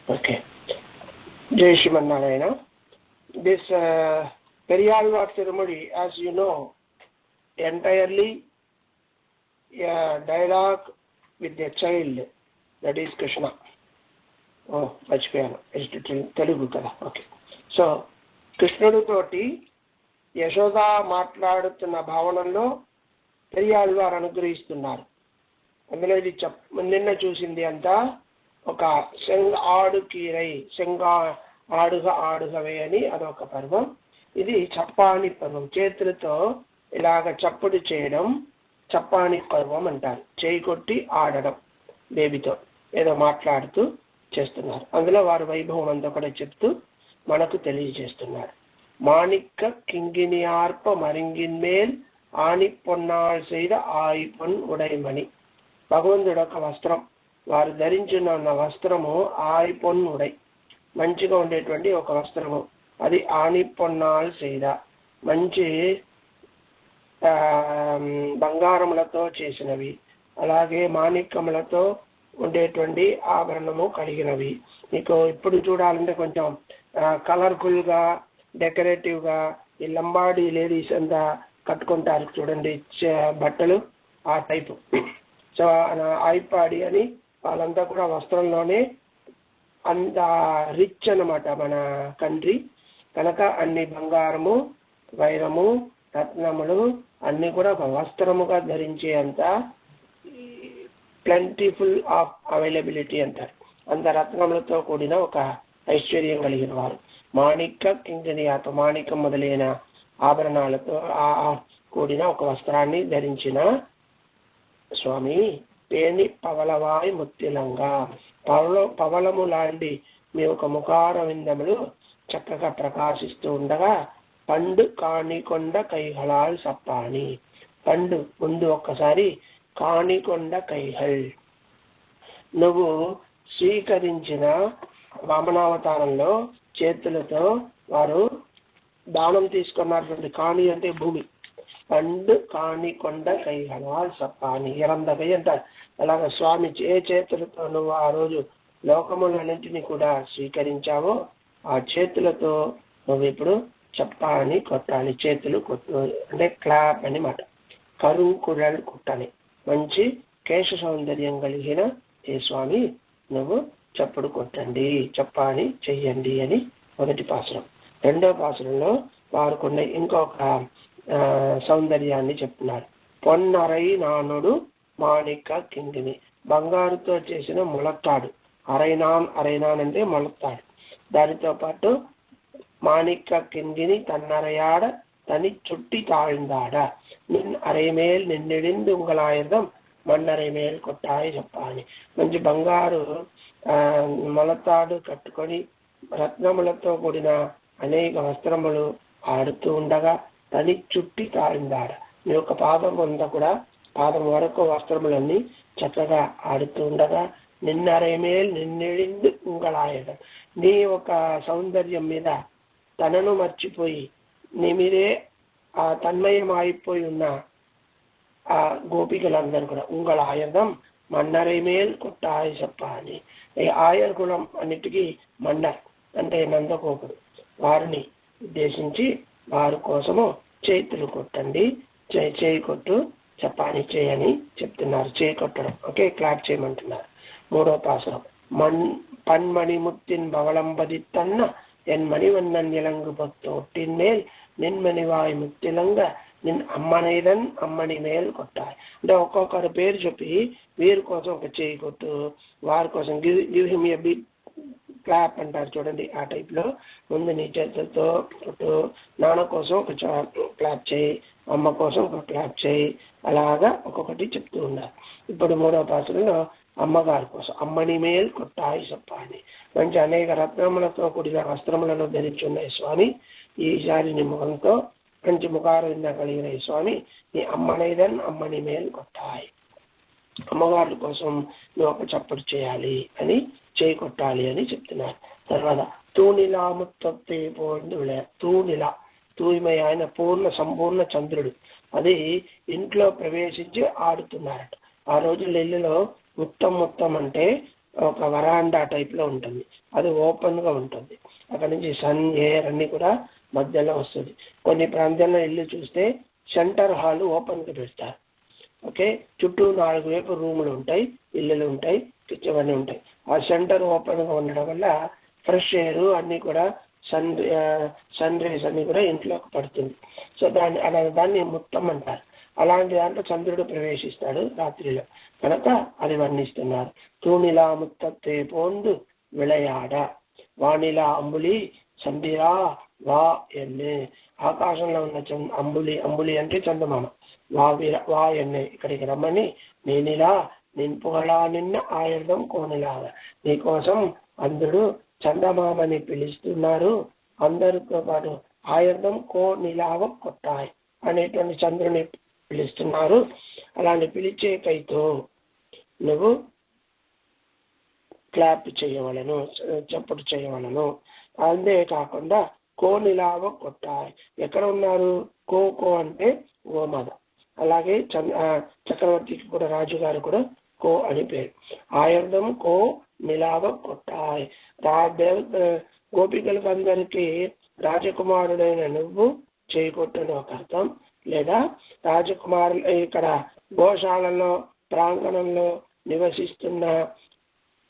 Okay. Jai Shrimanarayana. This Periyalvar ceremony, as you know, entirely a dialogue with the child, that is Krishna. Oh, Vajpayana. Telugu kada. Okay. So, కృష్ణుడు తోటి యశోద మాట్లాడుతున్న భావనలో పెరియాళ్వారు అనుగ్రహిస్తున్నారు. అందులో ఇది నిన్న చూసింది అంతా ఒక శంగ ఆడు కీరై శంగ ఆడుగ ఆడుగవే అని అదొక పర్వం. ఇది చప్పాని పర్వం, చేతులతో ఇలాగ చప్పుడు చేయడం చప్పాని పర్వం అంటారు. చేయి కొట్టి ఆడడం, బేబీతో ఏదో మాట్లాడుతూ చేస్తున్నారు. అందులో వారు వైభవం అంతా కూడా చెప్తూ మనకు తెలియజేస్తున్నారు. మాణిక్క కింగినియార్ప మరింగిన్ మేల్ ఆని పొన్నాళ్ செய்த ఆయిపొన్ ఉడైమణి. భగవంతుడు ఒక వస్త్రం, వారు ధరించిన వస్త్రము ఆయిపొన్ ఉడై, మంచిగా ఉండేటువంటి ఒక వస్త్రము. అది ఆని పొన్నాళ్ செய்த, మంచి బంగారములతో చేసినవి, అలాగే మాణిక్యములతో ఉండేటువంటి ఆభరణము కలిగినవి. మీకు ఇప్పుడు చూడాలంటే కొంచెం కలర్ఫుల్ గా డెకరేటివ్ గా ఈ లంబాడీ లేడీస్ అంతా కట్టుకుంటారు చూడండి బట్టలు, ఆ టైపు. సో ఐపాడి అని వాళ్ళంతా కూడా వస్త్రంలోనే అంత రిచ్ అన్నమాట మన కంట్రీ. కనుక అన్ని బంగారము, వైరము, రత్నములు అన్ని కూడా వస్త్రముగా ధరించే అంత ప్లెంటిఫుల్ ఆఫ్ అవైలబిలిటీ అంటారు. అంత రత్నములతో కూడిన ఒక ఐశ్వర్యం కలిగిన వారు. మాణిక్య కింకిణియార్ప, మాణిక్యం మొదలైన ఆభరణాలతో కూడిన ఒక వస్త్రాన్ని ధరించిన స్వామి. పేని పవలవాయి ముత్తిలంగా, పవలము లాంటి మీ ఒక ముఖార విందములు చక్కగా ప్రకాశిస్తూ ఉండగా, పండు కాణికొండ కైహళాల్ సప్పాని. పండు ముందు ఒక్కసారి కాణికొండ కైహల్, నువ్వు స్వీకరించిన వామనావతారంలో చేతులతో వారు దానం తీసుకున్నటువంటి కాణి అంటే భూమి. పండు కాణికొండ కైహళాల్ సప్పాని, ఎరందకై అంటారు. అలాగ స్వామి ఏ చేతులతో నువ్వు ఆ రోజు లోకములన్నింటినీ కూడా స్వీకరించావో ఆ చేతులతో నువ్వు ఇప్పుడు చప్పాని కొట్టాలి. చేతులు కొట్టు అంటే క్లాప్ అని మాట. కరుంకురల్ కుట్టని, మంచి కేశ సౌందర్యం కలిగిన ఏ స్వామి నువ్వు చప్పుడు కొట్టండి, చప్పాని చెయ్యండి అని మొదటి పాసురం. రెండో పాసురంలో వారుకున్న ఇంకొక సౌందర్యాన్ని చెప్తున్నారు. పొన్నరై నానుడు మాణిక కింగిని, బంగారుతో చేసిన ములత్తాడు. అరైనాన్ అంటే మొలత్తాడు. దానితో పాటు మాణిక కింగిని తన్నరయాడ తని చుట్టి తాழ்ந்தாడ, నిన్ అరైమేల్ నిన్నెడింది ఉంగలాయుధం మన్నరై మేల్ కొట్టాయి చెప్పాలి. మంచి బంగారు మొలతాడు కట్టుకొని రత్నములతో కూడిన అనేక వస్త్రములు ఆడుతూ ఉండగా తని చుట్టి తాழ்ந்தாడ, నీ యొక్క పాదం అంతా కూడా పాదం వరకు వస్త్రములన్నీ చక్కగా ఆడుతూ ఉండగా, నిన్నరైమేల్ నిన్నెడింది ఉంగలాయుధం, నీ ఒక సౌందర్యం మీద తనను మర్చిపోయి నీ మీదే ఆ తన్మయం అయిపోయి ఉన్న ఆ గోపికలందరూ కూడా ఉంగళ ఆయుధం మన్నరై మేల్ కొట్టాయి చెప్పాలి. ఈ ఆయర్ కులం అన్నిటికీ మన్నర్ అంటే నందగోపుడు, వారిని ఉద్దేశించి వారి కోసము చేతులు కొట్టండి, చేయి కొట్టు చెప్పాని చేయని చెప్తున్నారు. చేయి కొట్టడం, ఓకే, క్లాప్ చేయమంటున్నారు. మూడో పాసురం. పన్మణి ముత్తిన్ బవళంబది తన్న ఎన్మణి వన్నన్ ఇలంగు భక్తు ఒట్టిన్ మేల్ నిన్మణివాయి ముత్తిలంగ నిన్ అమ్మనైదన్ అమ్మని మేలు కొట్టాలి. అంటే ఒక్కొక్కరు పేరు చెప్పి వీరి కోసం ఒక చేయి కొట్టు, వారి కోసం give him a big clap అంటారు చూడండి, ఆ టైప్ లో ముందు నీ చేతులతో కొట్టు, నాన్న కోసం ఒక క్లాప్ చేయి, అమ్మ కోసం ఒక క్లాప్ చేయి, అలాగా ఒక్కొక్కటి చెప్తూ ఉన్నారు. ఇప్పుడు మూడో పాసులలో అమ్మగారి కోసం అమ్మని మేల్ కొట్టాయి చెప్పాలి. మంచి అనేక రత్నములతో కూడిన వస్త్రములను ధరించున్నాయి స్వామి. ఈసారి నీ ముఖంతో మంచి ముఖారవింద కలిగిన స్వామి, నీ అమ్మనైదన్ అమ్మని మేల్ కొట్టాయి, అమ్మగారి కోసం నువ్వు ఒక చప్పుడు చేయాలి అని చేయి కొట్టాలి అని చెప్తున్నారు. తర్వాత తూణిలా ముత్తొప్పే పోంది తూణిలా, తూయిమయ ఆయన పూర్ణ సంపూర్ణ చంద్రుడు, అది ఇంట్లో ప్రవేశించి ఆడుతున్నారట. ఆ రోజు ఇళ్ళలో మొత్తం అంటే ఒక వరాండా టైప్ లో ఉంటుంది, అది ఓపెన్ గా ఉంటుంది. అక్కడ నుంచి సన్ ఎయిర్ అన్ని కూడా మధ్యలో వస్తుంది. కొన్ని ప్రాంతాల్లో ఇల్లు చూస్తే సెంటర్ హాల్ ఓపెన్ గా పెడతారు. ఓకే, చుట్టూ 4 వైపు రూములు ఉంటాయి, ఇల్లులు ఉంటాయి, కిచెన్ అన్నీ ఉంటాయి. ఆ సెంటర్ ఓపెన్ గా ఉండడం వల్ల ఫ్రెష్ ఎయిర్ అన్ని కూడా సన్ రేస్ అన్ని కూడా ఇంట్లోకి పడుతుంది. సో దాన్ని ముత్తం అంటారు. అలాంటి దాంట్లో చంద్రుడు ప్రవేశిస్తాడు రాత్రిలో కనుక అది వర్ణిస్తున్నారు. తూణిలా ముత్తత్తే పోందు విళయాడ వాణిలా అంబులి చందిరా వా ఎన్నే. ఆకాశంలో ఉన్న అంబులి అంటే చందమామ, వా ఎన్నే ఇక్కడికి రమ్మని నేనిలా నింపుగలా నిన్న ఆయుర్దం కోనిలాగా, నీకోసం అందరూ చందమామని పిలుస్తున్నారు, అందరితో పాటు ఆయుర్దం కోనిలాగ కొట్టాయి అనేటువంటి చంద్రుని పిలుస్తున్నారు. అలాంటి పిలిచే కైతో నువ్వు క్లాప్ చేయవలను, చప్పుడు చేయవలను. అంతేకాకుండా కోనిలాగ కొట్టాయి, ఎక్కడ ఉన్నారు? కో అంటే గోమాత. అలాగే చక్రవర్తికి కూడా రాజుగారు కూడా కో అని పేరు. ఆయుర్దం కో నిలాగ కొట్టాయి. గోపికలకు అందరికీ రాజకుమారుడైన నువ్వు చేయకొట్టని ఒక అర్థం. లేదా రాజకుమారులు ఇక్కడ గోశాలలో ప్రాంగణంలో నివసిస్తున్న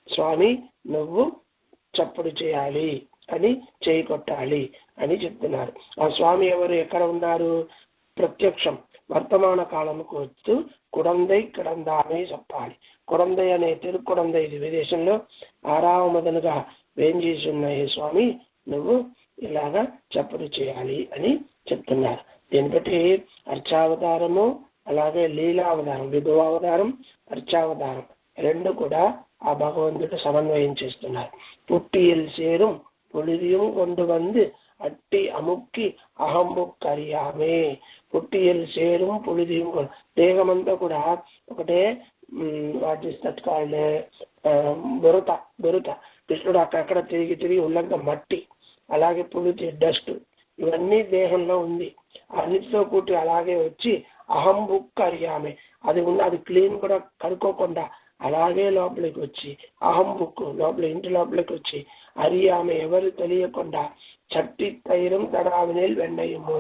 స్వామి నువ్వు చప్పుడు చేయాలి అని, చేయి కొట్టాలి అని చెప్తున్నారు. ఆ స్వామి ఎవరు, ఎక్కడ ఉన్నారు? ప్రత్యక్షం వర్తమాన కాలంకు వస్తూ కుడందై కిడందానే చెప్పాలి. కుడందై అనే తిరుకుడందై విదేశంలో 6వ మొదలుగా వేంచేసి ఉన్న ఈ స్వామి నువ్వు ఇలాగా చప్పుడు చేయాలి అని చెప్తున్నారు. దీన్ని బట్టి అర్చావతారము అలాగే లీలావతారం, విధువావతారం, అర్చావతారం రెండు కూడా ఆ భగవంతుడు సమన్వయం చేస్తున్నారు. పుట్టియల్ సేரும் పొలిదియం கொண்டு வந்து అట్టి అముక్కి అహంబుక్కరియామే. పుట్టియల్ సేரும் పొలిదియం, దేహమంతా కూడా ఒకటే వాటి తత్కాలే బొరుత. కృష్ణుడు అక్కడక్కడ తిరిగి ఉన్నంత మట్టి, అలాగే పులితి డస్ట్, ఇవన్నీ దేహంలో ఉంది. అన్నిటితో కూటి అలాగే వచ్చి అహంబుక్కరియామే, అది క్లీన్ కూడా కడుక్కోకుండా అలాగే లోపలికి వచ్చి అహంబుక్కు ఇంటి లోపలికి వచ్చి అరియామె ఎవరు తెలియకుండా చట్టి తైరం తడావినేలు వెన్నయ్యము.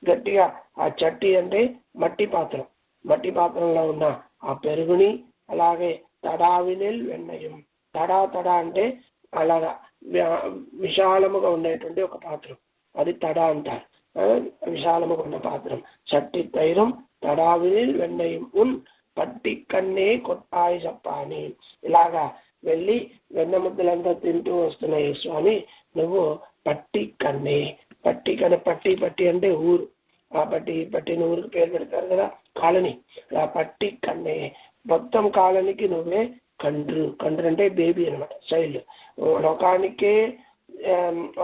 గట్టిగా ఆ చట్టి అంటే మట్టి పాత్రం, మట్టి పాత్రంలో ఉన్న ఆ పెరుగుని, అలాగే తడావినేలు వెన్నయ్యం. తడా అంటే అలాగా విశాలముగా ఉండేటువంటి ఒక పాత్రం, అది తడా అంటారు. విశాలముగా ఉన్న పాత్రం. చట్టి తైరం తడావినేలు వెన్నయ్యం ఉన్ పట్టి కన్నే కొట్టాయి చెప్పాని. ఇలాగా వెళ్ళి వెన్న ముద్దలంతా తింటూ వస్తున్నాయి స్వామి, నువ్వు పట్టి కన్నే. పట్టి అంటే ఊరు, ఆ పట్టిన ఊరికి పేరు పెడతారు కదా, కాలనీ. ఆ పట్టి కన్నే మొత్తం కాలనీకి నువ్వే కండ్రు అంటే బేబీ అనమాట, చైల్డ్. లోకానికే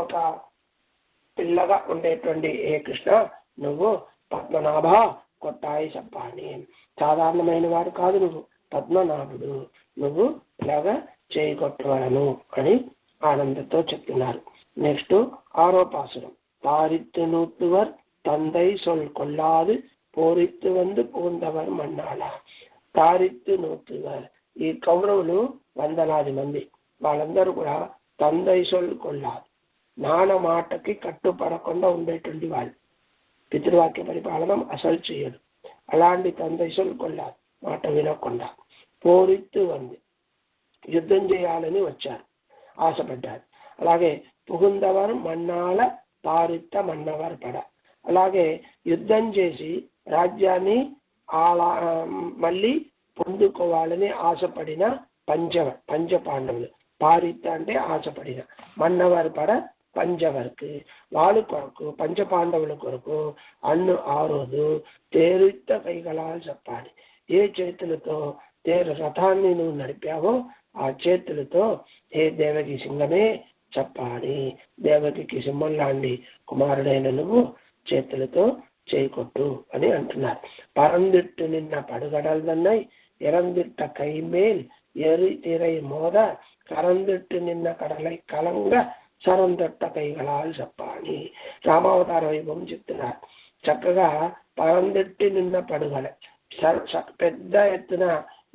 ఒక పిల్లగా ఉండేటువంటి ఏ కృష్ణ నువ్వు పద్మనాభ కొట్టాయి చెప్పాని. సాధారణమైన వాడు కాదు నువ్వు, పద్మనాభుడు, నువ్వు ఇలాగా చేయగొట్టవలను అని ఆనందంతో చెప్తున్నారు. నెక్స్ట్ 6వ పాసురం. தாரித்து நூத்துவர் தந்தை சொல் கொள்ளாது போரித்து வந்து పూందవర్ మన్నాళ. తారిత్తు నూతువర్, ఈ కౌరవులు 100 మంది, వాళ్ళందరూ కూడా తందై సొల్ కొల్లాదు, నాన్న మాటకి కట్టుపడకుండా ఉండేటువంటి వాళ్ళు. పితృవాక్య పరిపాలనం అసలు చేయడు. అలాంటి తందై సొల్ కొల్లాదు, మాట వినకుండా. పోరిత్తు వంది, యుద్ధం చేయాలని వచ్చారు, ఆశపడ్డారు. అలాగే పుగుందవర్ మన్నాళ తారిత్త మన్నవర్ పడ, అలాగే యుద్ధం చేసి రాజ్యాన్ని మళ్ళీ పొందుకోవాలని ఆశపడిన పంచపాండవులు. పారిత్త అంటే ఆశపడిన, మన్నవర్ పడ పంచవర్కు, వాళ్ళ కొరకు పంచపాండవుల కొరకు అన్ను ఆరోజు తేరుత్త కైగలాలు చెప్పాలి. ఏ చేతులతో రథాన్ని నువ్వు నడిపావో ఆ చేతులతో ఏ దేవకి సింగమే చెప్పాలి. దేవకి సింహం లాంటి కుమారుడైన నువ్వు చేతులతో చేయకొట్టు అని అంటున్నారు. పరందిట్టు నిన్న పడుగడలదన్నాయి ఇరందిట్ట కైమేల్ ఎరి తిరై మోద కరందిట్టు నిన్న కడలై కలంగా సరందట్ట కైగలాలు చెప్పాలి. రామావతార వైభవం చెప్తున్నారు. చక్కగా పరందిట్టి నిన్న పడుగల, పెద్ద ఎత్తున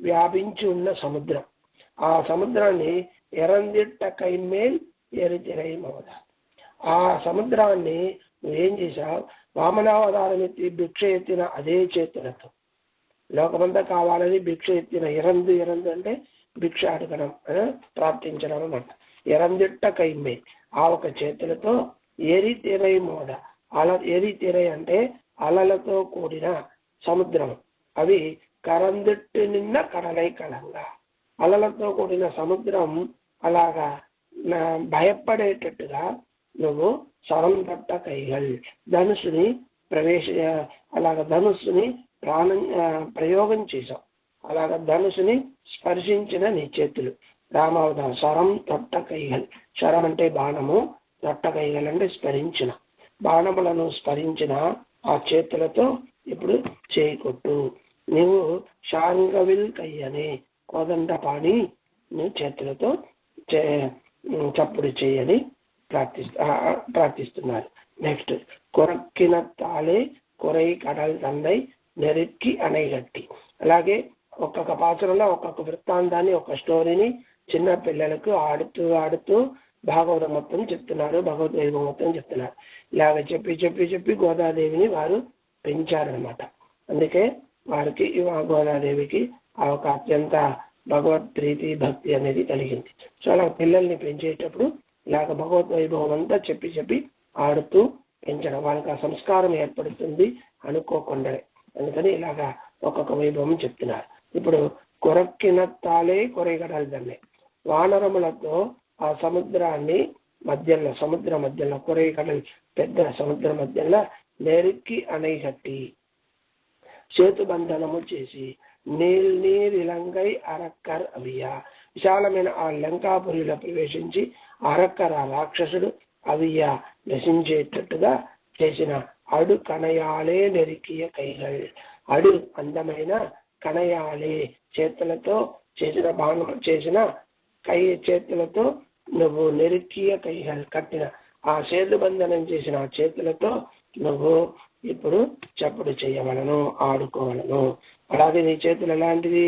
వ్యాపించి ఉన్న సముద్రం, ఆ సముద్రాన్ని ఎరందిట్ట కైమేల్ ఎరితిరై మోద. ఆ సముద్రాన్ని నువ్వేం చేశావు? వామనావతారం ఎత్తి భిక్ష ఎత్తిన అదే చేతులతో, లోకమంతా కావాలని భిక్ష ఎత్తిన, ఎరందు అంటే భిక్ష అడగడం, ప్రార్థించడం అన్నమాట. ఎరందిట్ట కైమే, ఆ ఒక చేతులతో ఎరితిరై మోద. ఎరితిరై అంటే అలలతో కూడిన సముద్రం. అవి కరందిట్టు నిన్న కడలై కలంగా, అలలతో కూడిన సముద్రం అలాగా భయపడేటట్టుగా నువ్వు సరం తట్ట కైగల్, ధనుసుని అలాగ ధనుసుని ప్రయోగం చేశావు. అలాగ ధనుసుని స్పర్శించిన నీ చేతులు. రామావతారం సరం తొట్ట కైగల్. శరం అంటే బాణము, తొట్ట కైగల్ అంటే స్మరించిన. బాణములను స్మరించిన ఆ చేతులతో ఇప్పుడు చేయి కొట్టు. నువ్వు శాంగవిల్ కయ్యనే కోదండపాణి, నువ్వు చేతులతో చప్పుడు చేయని ప్రార్థిస్తున్నారు. నెక్స్ట్, కొరక్కిన తాళే కొరై కడల్ తండై నెరిక్కి అనైగట్టి. అలాగే ఒక్కొక్క పాత్రలో ఒక్కొక్క వృత్తాంతాన్ని, ఒక స్టోరీని చిన్న పిల్లలకు ఆడుతూ భాగవతం మొత్తం చెప్తున్నారు, భగవద్ వైభవం మొత్తం చెప్తున్నారు. ఇలాగ చెప్పి గోదాదేవిని వారు పెంచారనమాట. అందుకే వారికి గోదాదేవికి ఆ ఒక అత్యంత భగవత్ ప్రీతి భక్తి అనేది కలిగింది. సో అలా పిల్లల్ని పెంచేటప్పుడు ఇలాగ భగవద్ వైభవం అంతా చెప్పి ఆడుతూ పెంచడం, వాళ్ళకి ఆ సంస్కారం ఏర్పడుతుంది అనుకోకుండా. అందుకని ఇలాగా ఒక్కొక్క వైభవం చెప్తున్నారు. ఇప్పుడు కొరక్కిన తాళే కొరైగడాలి దాన్ని, వానరములతో ఆ సముద్రాన్ని మధ్యలో, సముద్ర మధ్యలో, కొరైగడల్ పెద్ద సముద్ర మధ్యలో నెరికి అనైగట్టి సేతుబంధనము చేసి నీల్ ఇలంగై అరక్కర్ అవియా, విశాలమైన ఆ లంకాపురిలో ప్రవేశించి అరక్కర్ ఆ రాక్షసుడు అవియా నశించేటట్టుగా చేసిన అడు కణయాలే నెరికియ కైగల్. అడు అందమైన కణయాలే చేతులతో చేసిన బాణం చేసిన చేతులతో నువ్వు నెరికియ కైగల్ కట్టిన ఆ సేతుబంధనం చేసిన ఆ చేతులతో నువ్వు ఇప్పుడు చప్పుడు చేయవలను, ఆడుకోవలను. అలాగే నీ చేతులు ఎలాంటివి?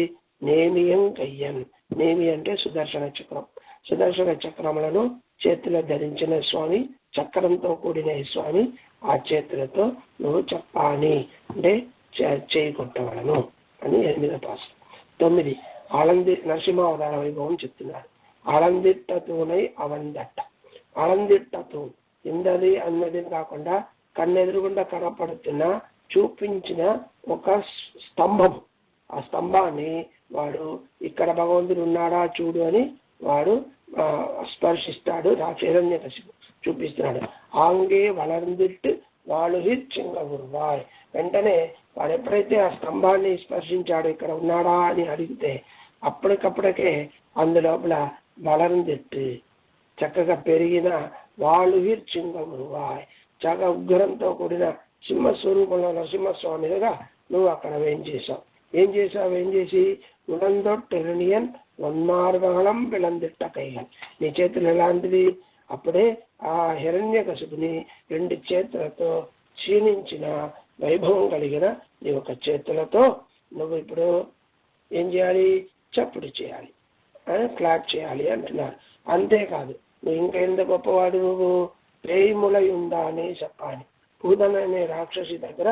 నేమియం కయ్యన్. నేమి అంటే సుదర్శన చక్రం. సుదర్శన చక్రములను చేతిలో ధరించిన స్వామి, చక్రంతో కూడిన స్వామి, ఆ చేతులతో నువ్వు చెప్పాని అంటే చేయి కొట్టవలను అని 8వ పాసు. 9 ఆలంది నరసింహావతార వైభవం చెప్తున్నారు. అలందిట్టతూనై అవందట్ట. అలందిట్టతూ ఇందది అన్నది కాకుండా కన్నెదురుగుండా కనపడుతున్న చూపించిన ఒక స్తంభం. ఆ స్తంభాన్ని వాడు ఇక్కడ భగవంతుడు ఉన్నాడా చూడు అని వాడు స్పర్శిస్తాడు. హిరణ్యకశిపు చూపిస్తున్నాడు. ఆంగే వలందిట్టు వాళ్ళు చింగవుర్వాయ్. వెంటనే వాడు ఎప్పుడైతే ఆ స్తంభాన్ని స్పర్శించాడు, ఇక్కడ ఉన్నాడా అని అడిగితే అప్పటికప్పటికే అందులోపల వలందిట్టు చక్కగా పెరిగిన వాళ్ళు చింగవుర్వాయ్, చక్కగా ఉగ్రంతో కూడిన సింహస్వరూపంలో నరసింహస్వామిగా నువ్వు అక్కడ ఏం చేసి ఉడందొట్టెరునియన్ వన్మార్గళం పిలందిట్ట కైగల్. నీ చేతులు ఎలాంటిది? అప్పుడే ఆ హిరణ్యకశిపుని 2 చేతులతో క్షీణించిన వైభవం కలిగిన నీ ఒక చేతులతో నువ్వు ఇప్పుడు ఏం చేయాలి? చప్పుడు చేయాలి, క్లాప్ చేయాలి అంటున్నారు. అంతేకాదు, నువ్వు ఇంకా ఎంత గొప్పవాడు, నువ్వు ప్రేములై ఉందా అని చెప్పాలి. పూతన అనే రాక్షసి దగ్గర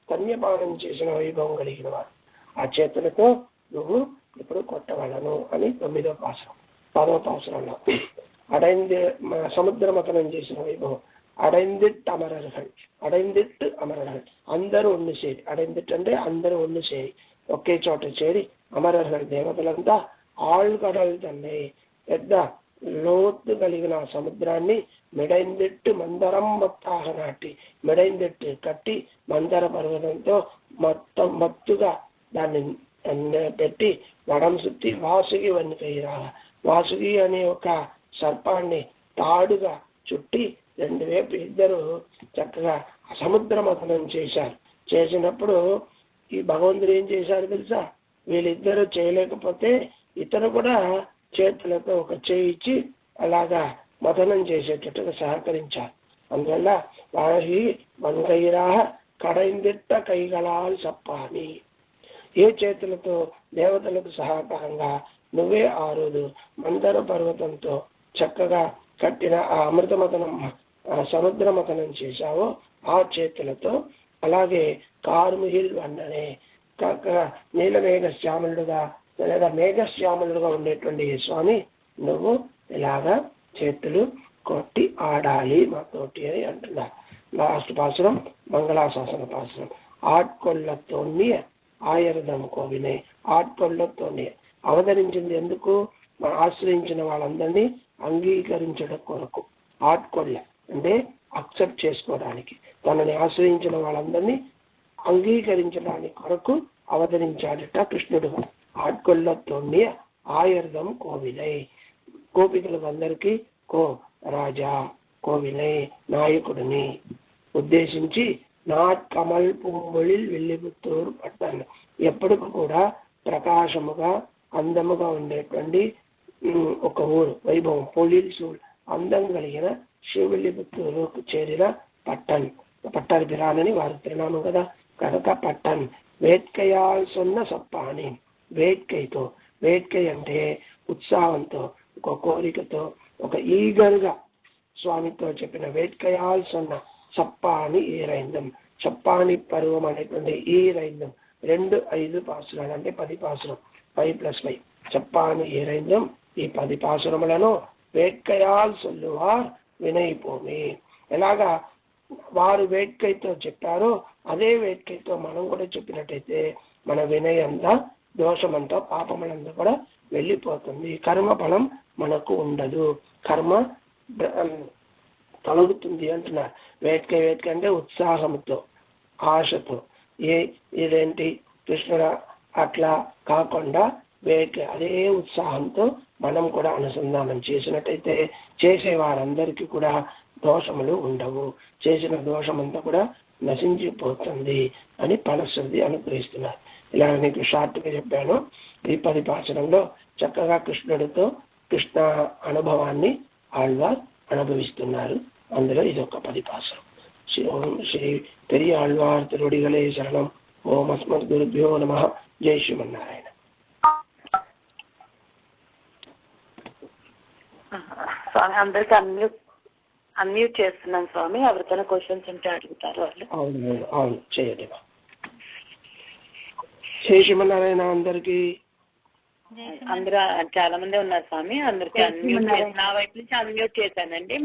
కన్యపానం చేసిన వైభవం కలిగిన వాడు. ఆ చేతులతో నువ్వు ఇప్పుడు కొట్టవలను అని 9వ పాసురం. 10వ పాసురంలో సముద్ర మతనం చేసిన వైభవం. అడైందిట్టు అమరர்கள், అడైందిట్టు అమరர்கள், అందరూ ఒళ్ళు చేరి, అడైందిట్టు అంటే అందరూ ఒళ్ళు చేరి ఒకే చోట చేరి అమరர்கள் దేవతలంతా ఆళ్గడలు తన్నే పెద్ద లోతు కలిగిన సముద్రాన్ని మెడైందిట్టు మందరం మొత్తాహ నాటి, మెడైందిట్టు కట్టి మందర పర్వతంతో మొత్తం మత్తుగా దాన్ని పెట్టి వడం సుత్తి వాసుకి వన్నికైరా, వాసుకి అనే ఒక సర్పాన్ని తాడుగా చుట్టి 2 వైపు ఇద్దరు చక్కగా సముద్ర మథనం చేశారు. చేసినప్పుడు ఈ భగవంతుడు ఏం చేశాడు తెలుసా? వీళ్ళిద్దరూ చేయలేకపోతే ఇతను కూడా చేతులతో ఒక చేయి ఇచ్చి అలాగా మథనం చేసేటట్టుగా సహకరించారు. అందువల్ల వారి వంకైరా కడైందిట్ట కైగళాలు చెప్పాలి. ఏ చేతులతో దేవతలకు సహకారంగా నువ్వే ఆ రోజు మందర పర్వతంతో చక్కగా కట్టిన ఆ అమృతమతనం సముద్రమతనం చేశావో ఆ చేతులతో, అలాగే కార్ముహిల్ వన్ననే నీలమేఘ శ్యామలుడుగా లేదా మేఘశ్యామలుడుగా ఉండేటువంటి స్వామి నువ్వు ఇలాగా చేతులు కొట్టి ఆడాలి మాతోటి అని అంటున్నారు. లాస్ట్ పాసురం మంగళాశాసన పాసురం. ఆట్కొల్లతోని ఆయరదం కోవినే. ఆట్కొల్లతోని అవతరించింది ఎందుకు? ఆశ్రయించిన వాళ్ళందరినీ అంగీకరించడం కొరకు. ఆట్కొల్ల అంటే అక్సెప్ట్ చేసుకోవడానికి, తనని ఆశ్రయించిన వాళ్ళందరినీ అంగీకరించడానికి కొరకు అవతరించాడట కృష్ణుడు. ఆట్కొల్లతోని ఆయరదం కోవిలై. గోపికలకు అందరికీ కో రాజా కోవిలై నాయకుడిని ఉద్దేశించి నాట్కమల్ పూంబొళిల్ వెల్లిపుత్తూరు పట్టాను. ఎప్పటికి కూడా ప్రకాశముగా అందముగా ఉండేటువంటి ఒక ఊరు, వైభవం పొలిల్సు అందం కలిగిన శివల్లిపుత్తూరుకు చేరిన పట్టణ్. పట్టాలి పిరానని వారి తిరునామం కదా, కనుక పట్టణ్. వేట్కయాల్ సొన్న సప్పాని. వేట్కైతో, వేట్కై అంటే ఉత్సాహంతో, ఒక కోరికతో, ఒక ఈగర్గా స్వామితో చెప్పిన వేట్కయాల్ సొన్న సప్పాని ఈరైందం. సప్పాని పర్వం అనేటువంటి ఈరైందం 2-5 పాసురాలు అంటే 10 పాసురం, 5+5 సప్పాని ఈరైందం. ఈ 10 పాసురములను వేట్కయాల్ సొల్లువార్ వినయిపోమి. ఎలాగా వారు వేట్కైతో చెప్పారో అదే వేట్కైతో మనం కూడా చెప్పినట్టయితే మన వినయంతా, దోషమంతా, పాపములంతా కూడా వెళ్ళిపోతుంది. కర్మ ఫలం మనకు ఉండదు, కర్మ తొలగుతుంది అంటున్నారు. వేట్కై వేట్కై అంటే ఉత్సాహంతో, ఆశతో, ఇదేంటి కృష్ణుడు అట్లా కాకుండా వేట్కై అదే ఉత్సాహంతో మనం కూడా అనుసంధానం చేసినట్టయితే చేసే వారందరికీ కూడా దోషములు ఉండవు, చేసిన దోషమంతా కూడా నశించిపోతుంది అని ఫలశ్రుతి అనుగ్రహిస్తున్నారు. ఇలా నీకు షార్ట్గా చెప్పాను. ఈ 10 పాసురంలో చక్కగా కృష్ణుడితో కృష్ణ అనుభవాన్ని ఆళ్వార్ అనుభవిస్తున్నారు. అందులో ఇదొక 10 పాసురం. శ్రీ పెరియ ఆళ్వార్ తిరువడిగలే శరణం. ఓం అస్మద్ గురుభ్యో నమః. జై శ్రీమన్నారాయణ. స్వామి అందరికి అన్మ్యూట్ చేస్తున్నాను స్వామి, ఎవరికైనా క్వశ్చన్స్ ఉంటే అడుగుతారు వాళ్ళు. అవును అవును చేయండి. జై శ్రీమన్నారాయణ. అందరికి అందరూ చాలా మంది ఉన్నారు స్వామి, అందరికి అన్మ్యూట్ చేసి నా వైపు నుంచి అన్మ్యూట్ చేశానండి.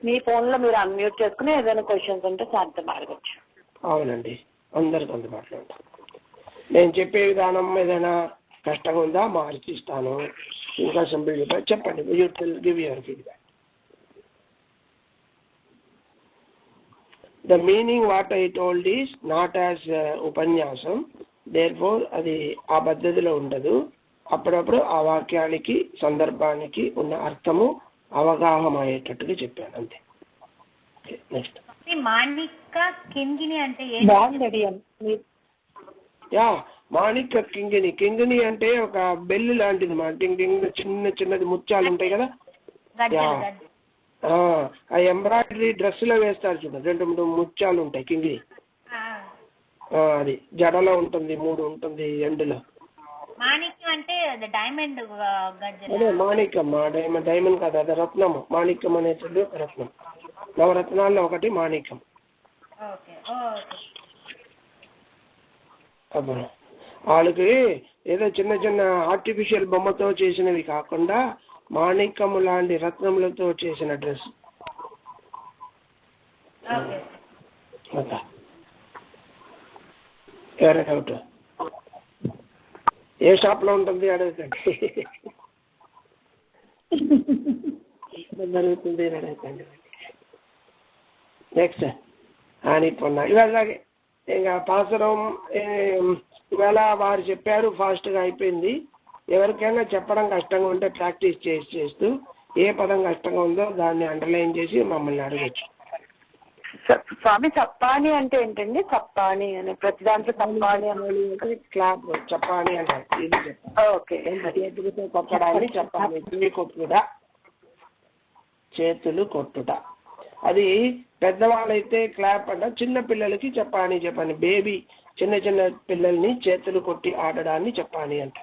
మీ ఫోన్ లో మీరు అన్మ్యూట్ చేసుకుని ఏదైనా క్వశ్చన్స్ ఉంటే సార్తో అడగచ్చు. అవునండి, అందరికి అందుబాటులో ఉంటాను. నేను చెప్పే విధానం ఏదైనా కష్టంగా ఉందా మార్చిస్తాను, ఇంకా సింపుల్ చెప్పండి. Give your feedback. The meaning what I told is not as ఉపన్యాసం, therefore అది ఆ పద్ధతిలో ఉండదు. అప్పుడప్పుడు ఆ వాక్యానికి సందర్భానికి ఉన్న అర్థము అవగాహన అయ్యేటట్టుగా చెప్పాను అంతే. నెక్స్ట్ మాణిక కింగిని అంటే మాణిక కింగిని. కింగిని అంటే ఒక బెల్లు లాంటిది మా టింగ్ టింగ్ చిన్నది ముత్యాలు ఉంటాయి కదా, ఆ ఎంబ్రాయిడరీ డ్రెస్ లో వేస్తారు చూడండి, 2-3 ముత్యాలు ఉంటాయి కింగిని. అది జడలో ఉంటుంది, 3 ఉంటుంది ఎండులో. మాణిక్యం అంటే డైమండ్. అదే మాణిక్యం, డైమండ్ కాదు, అది రత్నము. మాణిక్యం అనేటువంటి ఒక రత్నం, నవరత్నాల్లో ఒకటి మాణిక్యం. అప్పుడు వాళ్ళకి ఏదో చిన్న ఆర్టిఫిషియల్ బొమ్మతో చేసినవి కాకుండా మాణిక్యము లాంటి రత్నములతో చేసిన డ్రెస్. ఎవరైనా డౌట్? ఏ షాప్ లో ఉంటుంది అడుగుతండి, జరుగుతుంది అడుగుతండి. నెక్స్ట్ అని పొన్నా ఇవాళ ఇంకా పాసరం ఇవాళ వారు చెప్పారు, ఫాస్ట్ గా అయిపోయింది. ఎవరికైనా చెప్పడం కష్టంగా ఉంటే ప్రాక్టీస్ చేస్తూ ఏ పదం కష్టంగా ఉందో దాన్ని అండర్లైన్ చేసి మమ్మల్ని అడగచ్చు. స్వామి చప్పాని అంటే ఏంటండి? చప్పాని అని ప్రతి దాంట్లో చప్పాని అనేది క్లాప్ చప్పాని అంటారు. ఇది చేతులతో కొట్టడాన్ని చప్పాని. చెవి కొట్టుట, చేతులు కొట్టుట. అది పెద్దవాళ్ళైతే క్లాప్ అంట, చిన్న పిల్లలకి చెప్పాని. బేబీ చిన్న పిల్లల్ని చేతులు కొట్టి ఆడడాన్ని చెప్పాని అంట.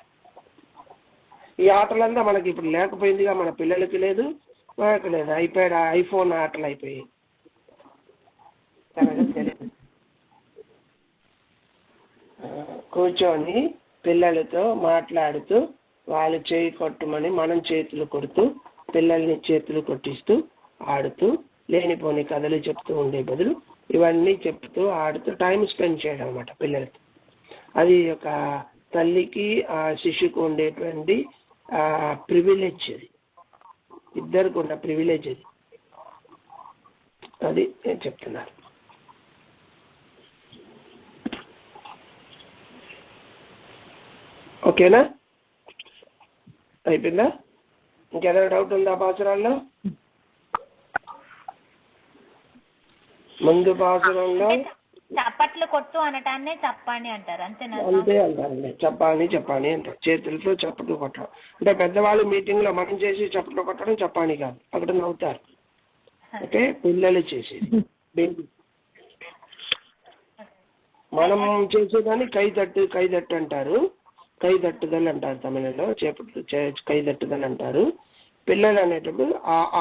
ఈ ఆటలంతా మనకి ఇప్పుడు లేకపోయిందిగా, మన పిల్లలకి లేదు, మనకి లేదు. ఐప్యాడ్, ఐఫోన్ ఆటలు అయిపోయాయి. తెలియదు. కూర్చొని పిల్లలతో మాట్లాడుతూ వాళ్ళు చేయి కొట్టమని మనం చేతులు కొడుతూ పిల్లల్ని చేతులు కొట్టిస్తూ ఆడుతూ లేనిపోని కథలు చెప్తూ ఉండే బదులు ఇవన్నీ చెప్తూ ఆడుతూ టైం స్పెండ్ చేయడం అన్నమాట పిల్లలతో. అది ఒక తల్లికి ఆ శిశువుకు ఉండేటువంటి ప్రివిలేజ్, అది ఇద్దరికి ఉన్న ప్రివిలేజ్ అది. అది నేను చెప్తున్నాను. ఓకేనా? అయిపోయిందా? ఇంకేదైనా డౌట్ ఉందా పాసురాల్లో? ముందు పాసురంలో చప్పట్లు కొట్టు అనటాన్ని చప్పాని అంటారు, అంతేనా? అంతే అంటారండి, చెప్పాని అంటారు. చేతులతో చప్పట్లు కొట్టడం అంటే పెద్దవాళ్ళు మీటింగ్ లో మనం చేసి చప్పట్లు కొట్టడం చప్పాని కాదు, అక్కడ నవ్వుతారు. ఓకే, పిల్లలు చేసేది. మనం చేసేదాన్ని కైదట్టు అంటారు, కైదట్టుదల్ అంటారు తమిళలో. చేపట్లు కైదట్టుదల్ అంటారు. పిల్లలు అనేటప్పుడు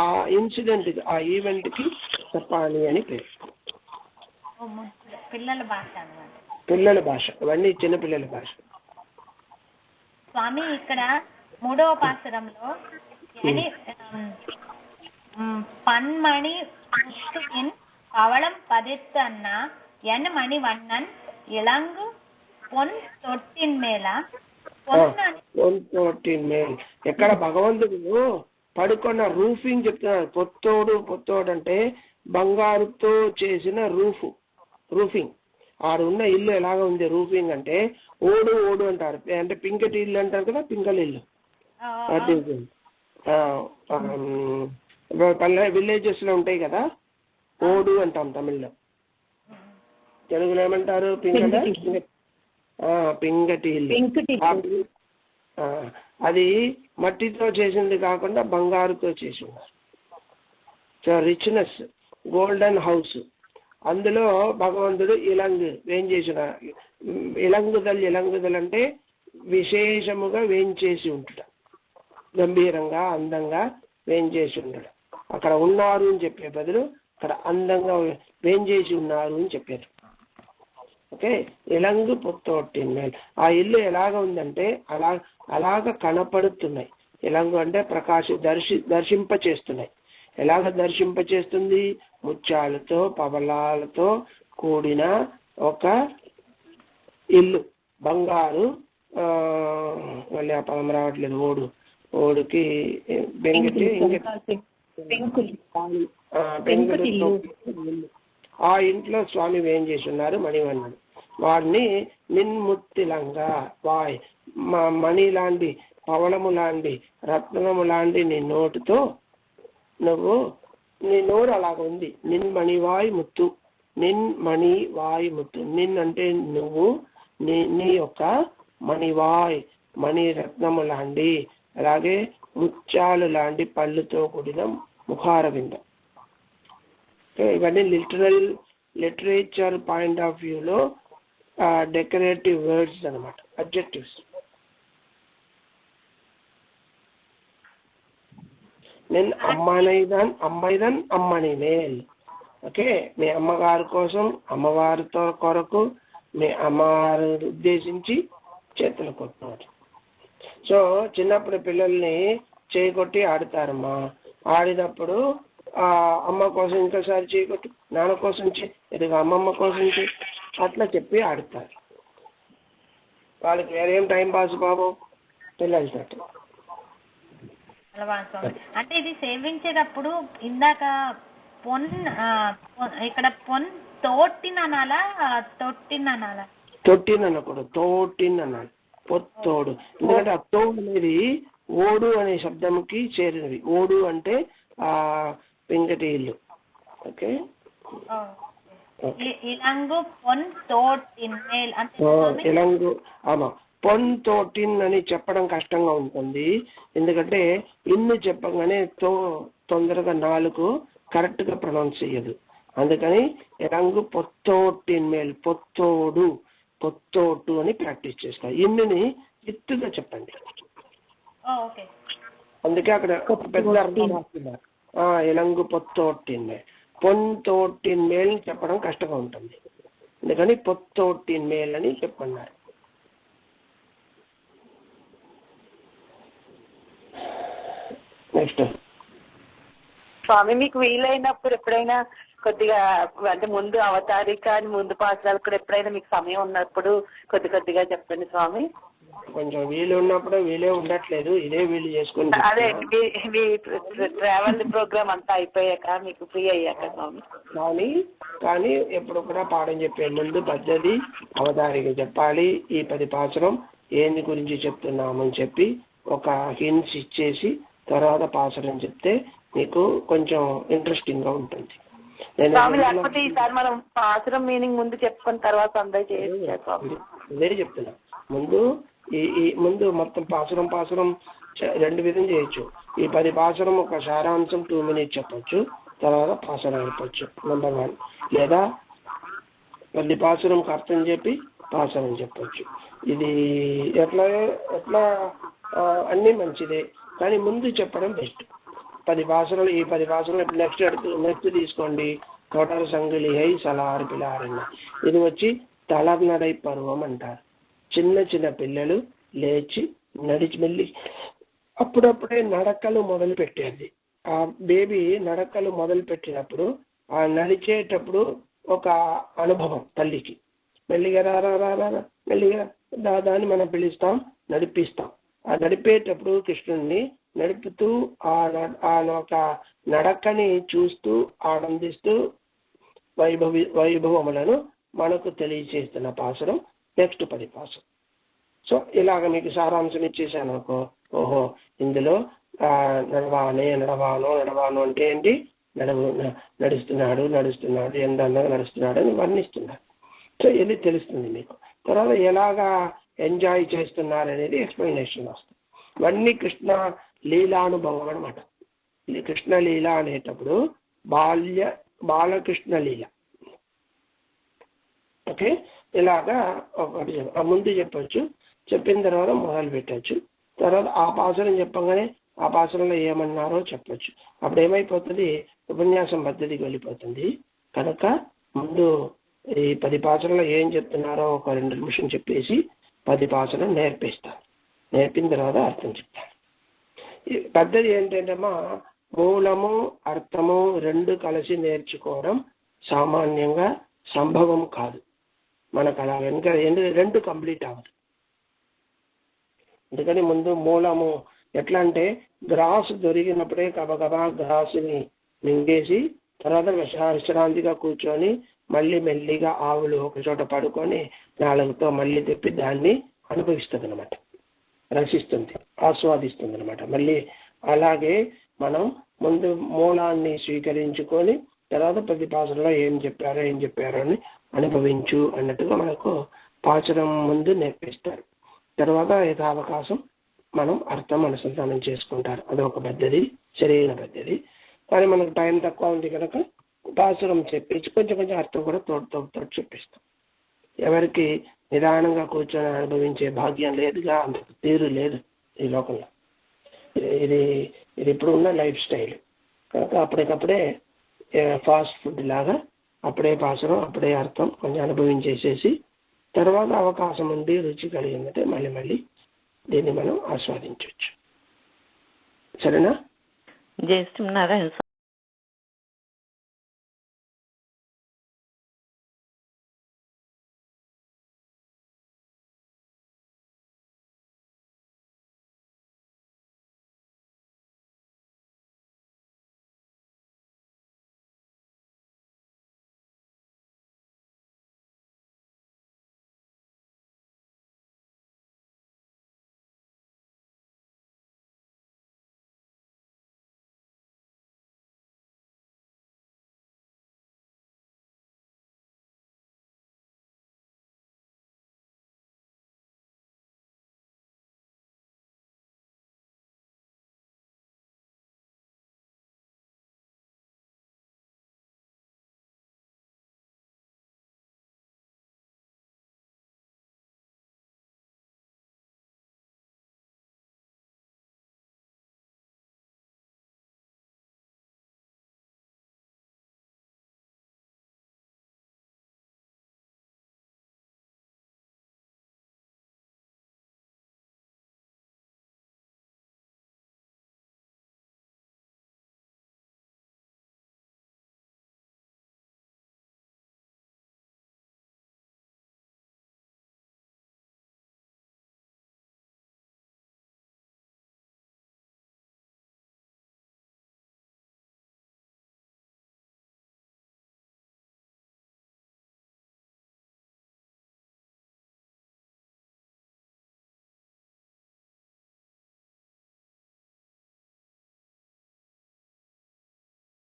ఆ ఇన్సిడెంట్, ఆ ఈవెంట్ కి చప్పాని అని పేరు. పిల్లల భాష అన్నమాట. పిల్లల భాష, ఇవన్నీ చిన్న పిల్లల భాష. స్వామి ఇక్కడ 3వ పాసురంలో பன்மணி முத்துவின் பவளம் பதித்த அண்ணா என் மணி வண்ணன் இளங்கு பொன் தொட்டின் మేల ఎక్కడ భగవంతుడు పడుకున్న రూఫింగ్ చెప్తున్నారు. పొత్తోడు అంటే బంగారుతో చేసిన రూఫింగ్. ఆడున్న ఇల్లు ఎలాగ ఉంది రూఫింగ్ అంటే ఓడు అంటారు, అంటే పింకటి ఇల్లు అంటారు కదా, పింగళ ఇల్లు. విలేజెస్ లో ఉంటాయి కదా, ఓడు అంటాం తమిళ్లో. తెలుగులో ఏమంటారు? పింగటి ఇల్లు. అది మట్టితో చేసింది కాకుండా బంగారుతో చేసి ఉన్నారు. So richness, golden house. అందులో భగవంతుడు వేంచేసిన ఇలంగుదల్ అంటే విశేషముగా వేంచేసి ఉంటుట, గంభీరంగా అందంగా వేంచేసి ఉండడం. అక్కడ ఉన్నారు అని చెప్పే బదులు అక్కడ అందంగా వేంచేసి ఉన్నారు అని చెప్పారు. ఓకే, ఇలంగు పొత్తొట్టిన్ మేల్. ఆ ఇల్లు ఎలాగ ఉందంటే అలాగ కనపడుతున్నాయి. ఇలంగు అంటే దర్శింప చేస్తున్నాయి. ఎలాగ దర్శింపచేస్తుంది? ముత్యాలతో పవళాలతో కూడిన ఒక ఇల్లు, బంగారు. మళ్ళీ ఆ పదం రావట్లేదు. ఓడుకి బెంగటి, పెంకులు. ఆ ఇంట్లో స్వామి ఏం చేసి ఉన్నారు? మణివన్నుడు. వాడిని నిన్ముత్తిలంగా, మణి లాంటి, పవళము లాంటి, రత్నము లాంటి నీ నోటుతో నువ్వు, నీ నోరు అలాగ ఉంది. నిన్మణివాయ్ ముత్తు, నిన్మణివాయ్ ముత్తు. అంటే నువ్వు, నీ యొక్క మణివాయ్, మణి రత్నము లాంటి, అలాగే ముత్యాలు లాంటి పళ్ళుతో కూడిన ముఖారవిందం. ఇవన్నీ లిటరేచర్ పాయింట్ ఆఫ్ వ్యూలో డెకరేటివ్ వర్డ్స్ అనమాట, అడ్జెక్టివ్స్. నేను అమ్మాయిదన్ అమ్మని మేల్. ఓకే, మీ అమ్మగారి కోసం, అమ్మవారితో కొరకు, మీ అమ్మవారి ఉద్దేశించి చేతులు కొట్టినారు. సో చిన్నప్పుడు పిల్లల్ని చేయకొట్టి ఆడతారమ్మా. ఆడినప్పుడు అమ్మ కోసం ఇంకోసారి చేయకొట్టు, నాన్న కోసం ఇదిగో అమ్మమ్మ కోసం అట్లా చెప్పి ఆడతారు. వాళ్ళకి వేరేం టైం పాస్ బాబు పిల్లలతో. అంటే ఇది సేవించేటప్పుడు ఇందాక ఇక్కడ తోటిన్ అనాలా, తొట్టిన్ అనాలా? తొట్టిన్ అనకూడదు, తోటిన్ అనాలి. పొత్తోడు. ఎందుకంటే ఆ తోడు అనేది ఓడు అనే శబ్దంకి చేరినవి. ఓడు అంటే ఆ పెంకటి ఇల్లు. ఓకే, ఇలంగు ఆమా పొన్ తోటిన్ అని చెప్పడం కష్టంగా ఉంటుంది. ఎందుకంటే ఇన్ను చెప్పగానే తొందరగా నాలుగు కరెక్ట్ గా ప్రొనౌన్స్ చెయ్యదు. అందుకని ఎలంగు పొత్తోటిన్ మేల్, పొత్తోటు అని ప్రాక్టీస్ చేస్తారు. ఇన్నుని ఎత్తుగా చెప్పండి. ఓకే. అందుకే అక్కడ పెద్ద అర్థం రాస్తున్నారు. ఇలంగు పొత్తోట్టిన్మే, పొంతోట్టిన్మేల్ చెప్పడం కష్టంగా ఉంటుంది, అందుకని పొత్తోట్టిన్మేల్ అని చెప్పన్నారు. నెక్స్ట్ స్వామి, మీకు వీలైనప్పుడు ఎప్పుడైనా కొద్దిగా అంటే ముందు అవతారిక ముందు పాఠాలు కూడా ఎప్పుడైనా మీకు సమయం ఉన్నప్పుడు కొద్దిగా చెప్పండి స్వామి. కొంచెం వీలు ఉన్నప్పుడు వీలే ఉండట్లేదు, ఇదే వీలు చేసుకుని అదే ట్రావెల్ ప్రోగ్రామ్ అంతా అయిపోయాక మీకు ఫ్రీ అయ్యాక స్వామి. కానీ ఎప్పుడు కూడా పాఠం చెప్పే ముందు పద్ధతి అవతారిక చెప్పాలి. ఈ 10 పాసరం ఏంది గురించి చెప్తున్నామని చెప్పి ఒక హింట్స్ ఇచ్చేసి తర్వాత పాసరం చెప్తే మీకు కొంచెం ఇంట్రెస్టింగ్ గా ఉంటుంది. లేకపోతే ఈసారి మనం పాసరం మీనింగ్ ముందు చెప్పుకున్న తర్వాత అందరూ ఇదే చెప్తున్నా. ముందు మొత్తం పాసరం 2 విధం చేయొచ్చు. ఈ 10 పాసరం ఒక సారాంశం 2 minutes చెప్పొచ్చు, తర్వాత పాసరం చెప్పొచ్చు నెంబర్ 1. లేదా 10 పాసరంకి అర్థం చెప్పి పాసరం చెప్పొచ్చు. ఇది ఎట్లా అన్నీ మంచిదే, కానీ ముందు చెప్పడం బెస్ట్. 10 పాసరాలు, ఈ 10 పాసరాలు నెక్స్ట్ తీసుకోండి. తోటల సంగిలి హై సలార్ పిలారన్న, ఇది వచ్చి తలనడై పర్వం అంటారు. చిన్న పిల్లలు లేచి మెల్లి అప్పుడప్పుడే నడకలు మొదలు పెట్టేది. ఆ బేబీ నడకలు మొదలు పెట్టినప్పుడు ఆ నడిచేటప్పుడు ఒక అనుభవం తల్లికి. మెల్లిగా రారా మెల్లిగా దాదాన్ని మనం పిలుస్తాం, నడిపిస్తాం. ఆ నడిపేటప్పుడు కృష్ణుడిని నడుపుతూ ఆ ఒక నడకని చూస్తూ ఆనందిస్తూ వైభవములను మనకు తెలియచేస్తున్న పాసరం నెక్స్ట్ 10 పాసరం. సో ఇలాగ మీకు సారాంశం ఇచ్చేసాను అనుకో, ఓహో ఇందులో నడవాను అంటే ఏంటి, నడుస్తున్నాడు ఎంత అందంగా నడుస్తున్నాడు అని వర్ణిస్తున్నాడు. సో ఇది తెలుస్తుంది మీకు. తర్వాత ఎలాగా ఎంజాయ్ చేస్తున్నారు అనేది ఎక్స్ప్లెనేషన్ వస్తుంది. ఇవన్నీ కృష్ణ లీలానుభవం అనమాట. కృష్ణ లీల అనేటప్పుడు బాలకృష్ణ లీల. ఓకే, ఇలాగా ఒకటి ముందు చెప్పచ్చు, చెప్పిన తర్వాత మొదలు పెట్టచ్చు. తర్వాత ఆ పాసరం చెప్పగానే ఆ పాసరంలో ఏమన్నారో చెప్పచ్చు. అప్పుడు ఏమైపోతుంది, ఉపన్యాసం పద్ధతికి వెళ్ళిపోతుంది. కనుక ముందు ఈ 10 పాసరంలో ఏం చెప్తున్నారో ఒక 2 నిమిషం చెప్పేసి 10 పాసరం నేర్పిస్తాను. నేర్పిన తర్వాత అర్థం చెప్తాను. ఈ పద్ధతి ఏంటంటేమా, మూలము అర్థము 2 కలిసి నేర్చుకోవడం సామాన్యంగా సంభవం కాదు మనకు. అలా వెనుక 2 కంప్లీట్ అవ్వదు. అందుకని ముందు మూలము ఎట్లా అంటే, గ్రాసు దొరికినప్పుడే గబగబా గ్రాసుని మింగేసి తర్వాత విశ్రాంతిగా కూర్చొని మళ్ళీ మెల్లిగా ఆవులు ఒక చోట పడుకొని నాలుగుతో మళ్ళీ తెప్పి దాన్ని అనుభవిస్తుంది అనమాట, రసిస్తుంది, ఆస్వాదిస్తుంది అనమాట. మళ్ళీ అలాగే మనం ముందు మూలాన్ని స్వీకరించుకొని తర్వాత 10 పాసరంలో ఏం చెప్పారో అని అనుభవించు అన్నట్టుగా మనకు పాచరం ముందు నేర్పిస్తారు. తర్వాత యథావకాశం మనం అర్థం అనుసంధానం చేసుకుంటారు. అదొక పద్ధతి, సరైన పద్ధతి. కానీ మనకు టైం తక్కువ ఉంది కనుక పాసురం చెప్పించి కొంచెం అర్థం కూడా తోడు చెప్పిస్తాం. ఎవరికి నిదానంగా కూర్చొని అనుభవించే భాగ్యం లేదుగా, అంత తీరు లేదు ఈ లోకంలో. ఇది ఇప్పుడు ఉన్న లైఫ్ స్టైల్ కనుక అప్పటికప్పుడే ఫాస్ట్ ఫుడ్ లాగా అప్పుడే పాసురం అప్పుడే అర్థం కొంచెం అనుభవించేసేసి తర్వాత అవకాశం ఉంది, రుచి కలిగిందంటే మళ్ళీ దీన్ని మనం ఆస్వాదించవచ్చు. సరేనా? జై శ్రీమన్నారాయణ.